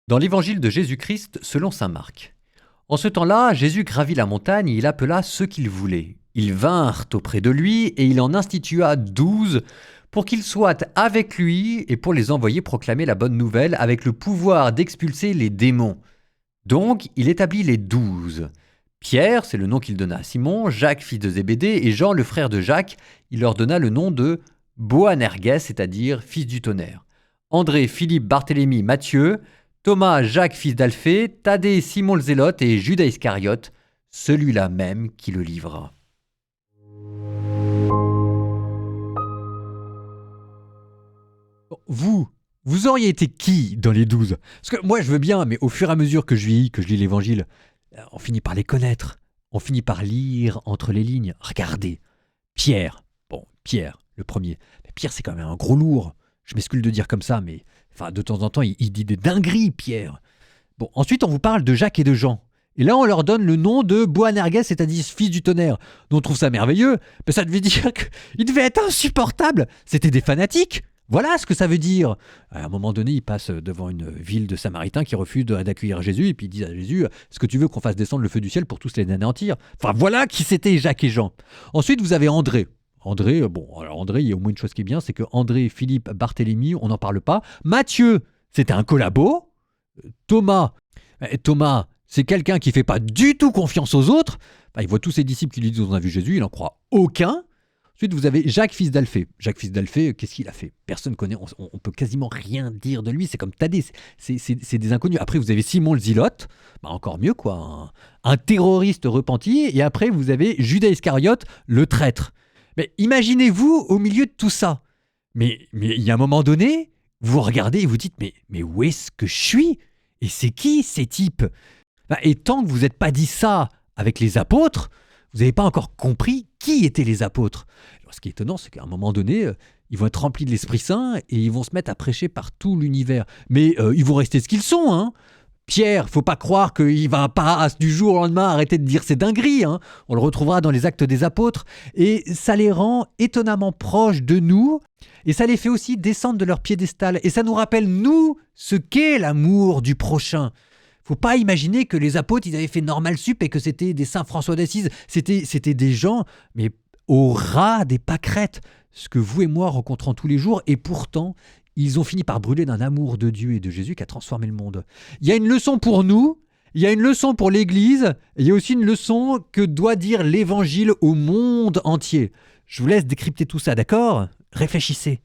Dans l'évangile de Jésus-Christ selon saint Marc. En ce temps-là, Jésus gravit la montagne et il appela ceux qu'il voulait. Ils vinrent auprès de lui et il en institua 12 pour qu'ils soient avec lui et pour les envoyer proclamer la bonne nouvelle avec le pouvoir d'expulser les démons. Donc, il établit les 12. Pierre, c'est le nom qu'il donna à Simon, Jacques, fils de Zébédée, et Jean, le frère de Jacques, il leur donna le nom de Boanerges, c'est-à-dire fils du tonnerre. André, Philippe, Barthélemy, Matthieu, Thomas, Jacques, fils d'Alphée, Thaddée, Simon le Zélote et Judas Iscariote, celui-là même qui le livra. Vous auriez été qui dans les 12? Parce que moi je veux bien, mais au fur et à mesure que je lis l'évangile, on finit par les connaître. On finit par lire entre les lignes. Regardez, Pierre. Bon, Pierre, le premier. Mais Pierre, c'est quand même un gros lourd. Je m'excuse de dire comme ça, mais enfin, de temps en temps, il dit des dingueries, Pierre. Bon, ensuite, on vous parle de Jacques et de Jean. Et là, on leur donne le nom de Boanerges, c'est-à-dire fils du tonnerre. Nous, on trouve ça merveilleux, mais ça devait dire qu'ils devaient être insupportables. C'était des fanatiques. Voilà ce que ça veut dire. À un moment donné, ils passent devant une ville de Samaritains qui refuse d'accueillir Jésus, et puis ils disent à Jésus, est-ce que tu veux qu'on fasse descendre le feu du ciel pour tous les anéantir? Enfin, voilà qui c'était Jacques et Jean. Ensuite, vous avez André. André, il y a au moins une chose qui est bien, c'est que André, Philippe, Barthélemy, on n'en parle pas. Matthieu, c'était un collabo. Thomas, c'est quelqu'un qui ne fait pas du tout confiance aux autres. Il voit tous ses disciples qui lui disent on a vu Jésus, il n'en croit aucun. Ensuite, vous avez Jacques, fils d'Alphée. Jacques, fils d'Alphée, qu'est-ce qu'il a fait? Personne ne connaît, on peut quasiment rien dire de lui. C'est comme Thaddée, c'est des inconnus. Après, vous avez Simon le Zélote, encore mieux quoi, un terroriste repenti. Et après, vous avez Judas Iscariote, le traître. Mais imaginez-vous au milieu de tout ça. Mais il y a un moment donné, vous regardez et vous dites mais où est-ce que je suis? Et c'est qui ces types? Et tant que vous n'êtes pas dit ça avec les apôtres, vous n'avez pas encore compris qui étaient les apôtres. Alors, ce qui est étonnant, c'est qu'à un moment donné, ils vont être remplis de l'Esprit Saint et ils vont se mettre à prêcher par tout l'univers. Mais ils vont rester ce qu'ils sont, hein. Pierre, faut pas croire qu'il va pas du jour au lendemain arrêter de dire ses dingueries, hein. On le retrouvera dans les Actes des Apôtres. Et ça les rend étonnamment proches de nous. Et ça les fait aussi descendre de leur piédestal. Et ça nous rappelle, nous, ce qu'est l'amour du prochain. Faut pas imaginer que les apôtres, ils avaient fait normal sup et que c'était des saints François d'Assise. C'était des gens, mais au ras des pâquerettes. Ce que vous et moi rencontrons tous les jours. Et pourtant, ils ont fini par brûler d'un amour de Dieu et de Jésus qui a transformé le monde. Il y a une leçon pour nous, il y a une leçon pour l'Église, et il y a aussi une leçon que doit dire l'Évangile au monde entier. Je vous laisse décrypter tout ça, d'accord? Réfléchissez.